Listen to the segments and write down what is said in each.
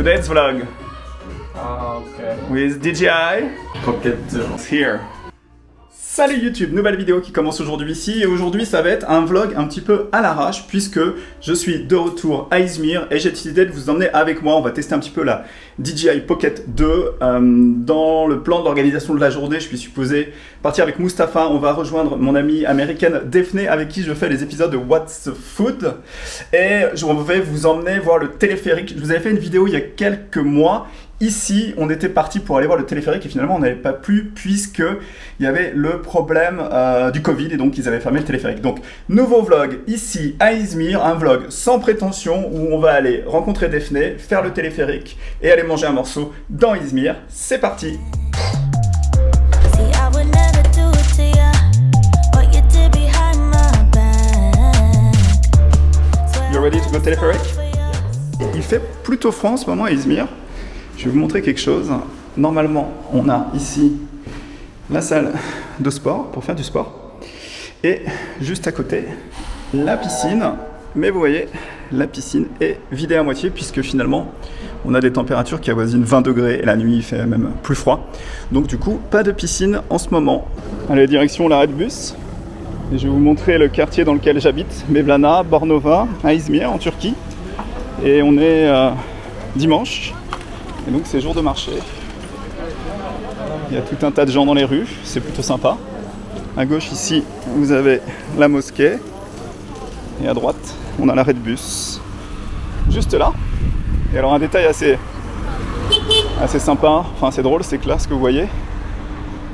Today's vlog Okay. with DJI Pocket 2. here. Salut YouTube, nouvelle vidéo qui commence aujourd'hui ici et aujourd'hui ça va être un vlog un petit peu à l'arrache puisque je suis de retour à Izmir et j'ai décidé de vous emmener avec moi. On va tester un petit peu la DJI Pocket 2. Dans le plan de l'organisation de la journée, je suis supposé partir avec Mustapha. On va rejoindre mon amie américaine Daphné avec qui je fais les épisodes de What's Food et je vais vous emmener voir le téléphérique. Je vous avais fait une vidéo il y a quelques mois. Ici, on était parti pour aller voir le téléphérique et finalement on n'avait pas pu puisque il y avait le problème du Covid et donc ils avaient fermé le téléphérique. Donc nouveau vlog ici à Izmir, un vlog sans prétention où on va aller rencontrer Daphné, faire le téléphérique et aller manger un morceau dans Izmir. C'est parti! You ready to go téléphérique? Il fait plutôt froid en ce moment à Izmir. Je vais vous montrer quelque chose. Normalement, on a ici la salle de sport pour faire du sport. Et juste à côté, la piscine. Mais vous voyez, la piscine est vidée à moitié puisque finalement, on a des températures qui avoisinent 20 degrés et la nuit, il fait même plus froid. Donc du coup, pas de piscine en ce moment. Allez, direction l'arrêt de bus. Et je vais vous montrer le quartier dans lequel j'habite. Mevlana, Bornova, à Izmir, en Turquie. Et on est dimanche. Et donc c'est jour de marché. Il y a tout un tas de gens dans les rues, c'est plutôt sympa. À gauche ici, vous avez la mosquée. Et à droite, on a l'arrêt de bus. Juste là. Et alors un détail assez sympa, enfin assez drôle, c'est que là, ce que vous voyez,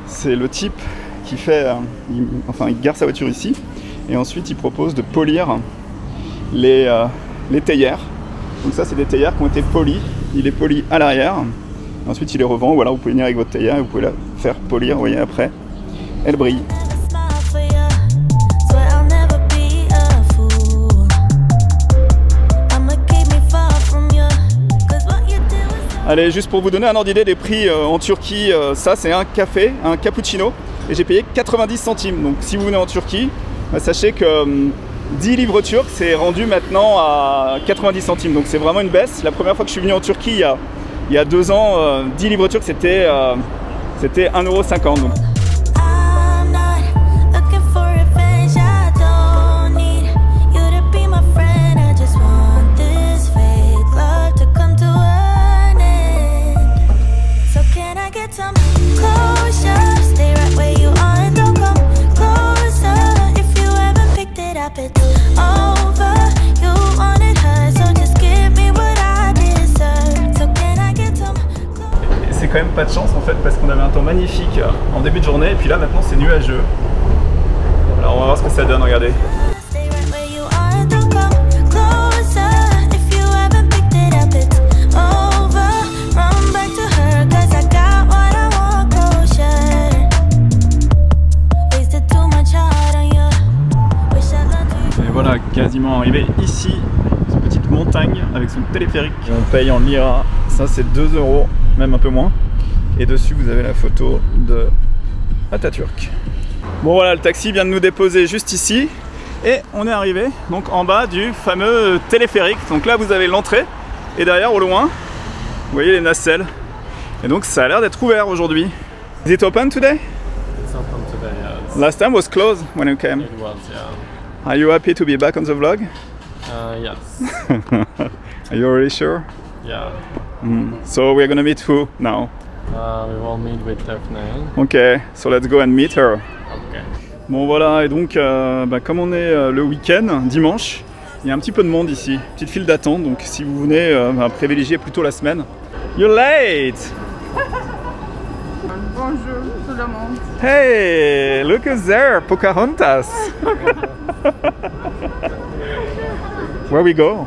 c'est le type qui fait... il gare sa voiture ici. Et ensuite, il propose de polir les théières. Donc ça, c'est des théières qui ont été polies. Il est poli à l'arrière. Ensuite, il les revend. Ou alors, vous pouvez venir avec votre théière et vous pouvez la faire polir. Vous voyez, après, elle brille. Allez, juste pour vous donner un ordre d'idée des prix en Turquie, ça, c'est un café, un cappuccino. Et j'ai payé 90 centimes. Donc, si vous venez en Turquie, sachez que... 10 livres turcs, c'est rendu maintenant à 90 centimes, donc c'est vraiment une baisse. La première fois que je suis venu en Turquie, il y a 2 ans, 10 livres turcs, c'était 1,50 €. Donc. C'est quand même pas de chance en fait parce qu'on avait un temps magnifique en début de journée et puis là maintenant c'est nuageux. Alors on va voir ce que ça donne, regardez. Et voilà, quasiment arrivé ici, cette petite montagne avec son téléphérique. Et on paye en lira, ça c'est 2 €. Même un peu moins. Et dessus vous avez la photo de Atatürk. Bon voilà, le taxi vient de nous déposer juste ici et on est arrivé donc en bas du fameux téléphérique. Donc là vous avez l'entrée et derrière au loin vous voyez les nacelles. Et donc ça a l'air d'être ouvert aujourd'hui. Is it open today? It's open today, yes. Last time was closed when you came. It was, yeah. Are you happy to be back on the vlog? Yes. Are you really sure? Yeah. So we're gonna meet who now? We will meet with Daphne. Okay, so let's go and meet her. Okay. Bon voilà, et donc comme on est le week-end, dimanche, il y a un petit peu de monde ici, petite file d'attente, donc si vous venez, privilégiez plutôt la semaine. You're late! Bonjour tout le monde. Hey, look who's there, Pocahontas! Where we go?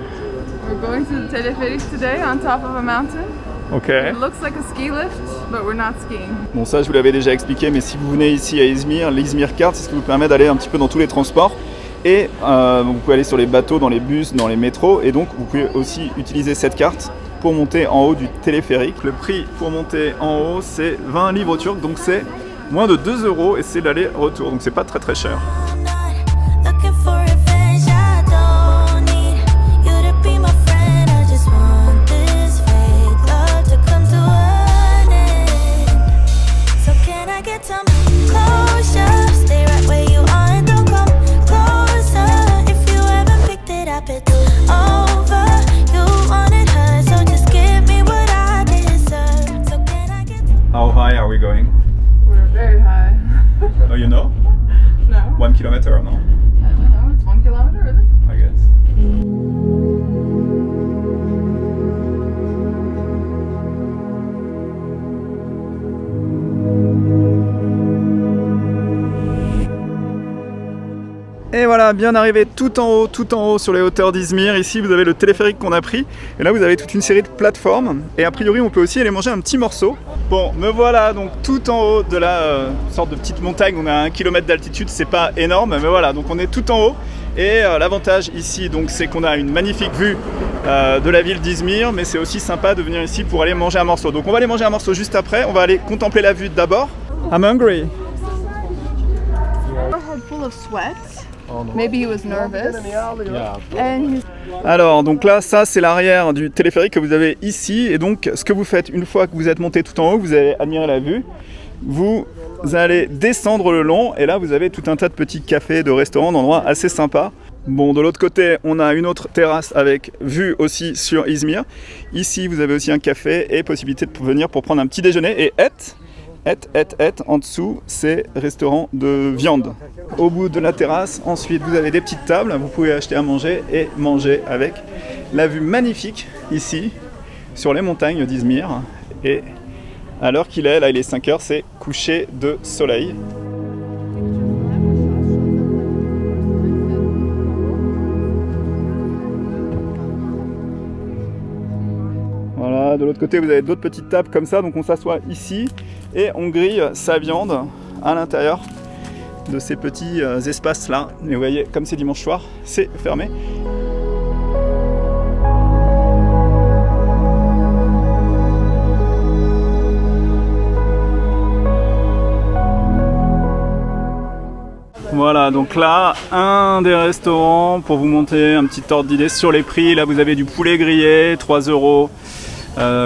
We're going to the téléphérique today on top of a mountain. Okay. It looks like a ski lift, but we're not skiing. Bon ça je vous l'avais déjà expliqué, mais si vous venez ici à Izmir, l'Izmir Card, c'est ce qui vous permet d'aller un petit peu dans tous les transports. Et vous pouvez aller sur les bateaux, dans les bus, dans les métros, et donc vous pouvez aussi utiliser cette carte pour monter en haut du téléphérique. Le prix pour monter en haut c'est 20 livres turcs, donc c'est moins de 2 € et c'est l'aller-retour, donc c'est pas très très cher. some closure. Stay right where you are and don't come closer. If you haven't picked it up, it's over. You wanted her, so just give me what I deserve. So can I get How high are we going? We're very high. Oh, you know? No. 1 kilometer, no? I don't know, it's 1 kilometer, is it? I guess. Et voilà, bien arrivé tout en haut sur les hauteurs d'Izmir. Ici, vous avez le téléphérique qu'on a pris. Et là, vous avez toute une série de plateformes. Et a priori, on peut aussi aller manger un petit morceau. Bon, me voilà donc tout en haut de la sorte de petite montagne. On a 1 km d'altitude, c'est pas énorme, mais voilà, donc on est tout en haut. Et l'avantage ici, donc, c'est qu'on a une magnifique vue de la ville d'Izmir, mais c'est aussi sympa de venir ici pour aller manger un morceau. Donc on va aller manger un morceau juste après. On va aller contempler la vue d'abord. I'm hungry. Head full of sweat. Maybe he was nervous. Yeah. And he's Alors, donc là, ça c'est l'arrière du téléphérique que vous avez ici. Et donc, ce que vous faites une fois que vous êtes monté tout en haut, vous avez admiré la vue, vous allez descendre le long. Et là, vous avez tout un tas de petits cafés, de restaurants, d'endroits assez sympas. Bon, de l'autre côté, on a une autre terrasse avec vue aussi sur Izmir. Ici, vous avez aussi un café et possibilité de venir pour prendre un petit déjeuner. Et en dessous, c'est restaurant de viande. Au bout de la terrasse, ensuite, vous avez des petites tables. Vous pouvez acheter à manger et manger avec la vue magnifique ici sur les montagnes d'Izmir. Et à l'heure qu'il est, là il est 5 h, c'est coucher de soleil. Voilà, de l'autre côté vous avez d'autres petites tables comme ça, donc on s'assoit ici et on grille sa viande à l'intérieur de ces petits espaces là. Et vous voyez, comme c'est dimanche soir, c'est fermé. Voilà, donc là, un des restaurants pour vous montrer un petit ordre d'idée sur les prix. Là, vous avez du poulet grillé, 3 €.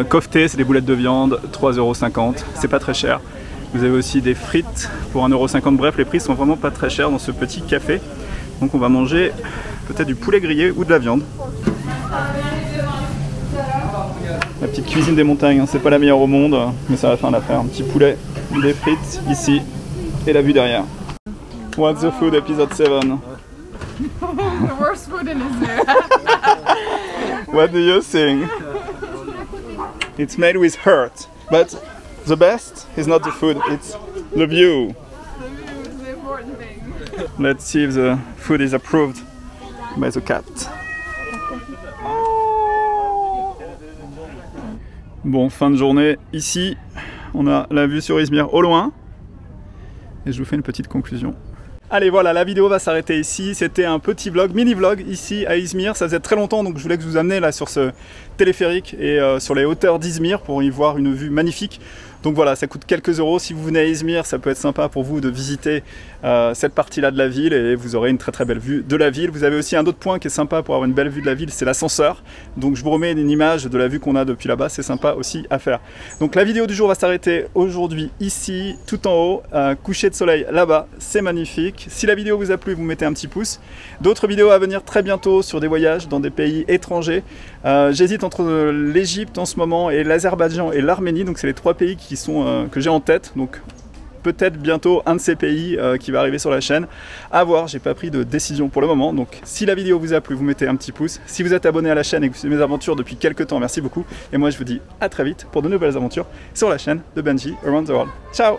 Kofté, c'est des boulettes de viande, 3,50 €. C'est pas très cher. Vous avez aussi des frites pour 1,50 €. Bref, les prix sont vraiment pas très chers dans ce petit café. Donc, on va manger peut-être du poulet grillé ou de la viande. La petite cuisine des montagnes, hein, c'est pas la meilleure au monde, mais ça va faire l'affaire. Un petit poulet, des frites ici et la vue derrière. What's the food, episode 7? the worst food in Izmir. What do you think? It's made with heart, but the best is not the food, it's the view. It's the important thing. Let's see if the food is approved by the cat. Bon, fin de journée. Ici, on a la vue sur Izmir au loin. Et je vous fais une petite conclusion. Allez, voilà, la vidéo va s'arrêter ici. C'était un petit vlog, mini-vlog ici à Izmir. Ça faisait très longtemps, donc je voulais que je vous amène là sur ce téléphérique et sur les hauteurs d'Izmir pour y voir une vue magnifique. Donc voilà, ça coûte quelques euros. Si vous venez à Izmir, ça peut être sympa pour vous de visiter cette partie-là de la ville et vous aurez une très très belle vue de la ville. Vous avez aussi un autre point qui est sympa pour avoir une belle vue de la ville, c'est l'ascenseur. Donc je vous remets une image de la vue qu'on a depuis là-bas, c'est sympa aussi à faire. Donc la vidéo du jour va s'arrêter aujourd'hui ici, tout en haut, coucher de soleil là-bas, c'est magnifique. Si la vidéo vous a plu, vous mettez un petit pouce. D'autres vidéos à venir très bientôt sur des voyages dans des pays étrangers. J'hésite entre l'Égypte en ce moment et l'Azerbaïdjan et l'Arménie, donc c'est les 3 pays que j'ai en tête. Donc peut-être bientôt un de ces pays qui va arriver sur la chaîne. À voir, j'ai pas pris de décision pour le moment. Donc si la vidéo vous a plu, vous mettez un petit pouce. Si vous êtes abonné à la chaîne et que vous suivez mes aventures depuis quelques temps, merci beaucoup. Et moi je vous dis à très vite pour de nouvelles aventures sur la chaîne de Benji Around the World. Ciao!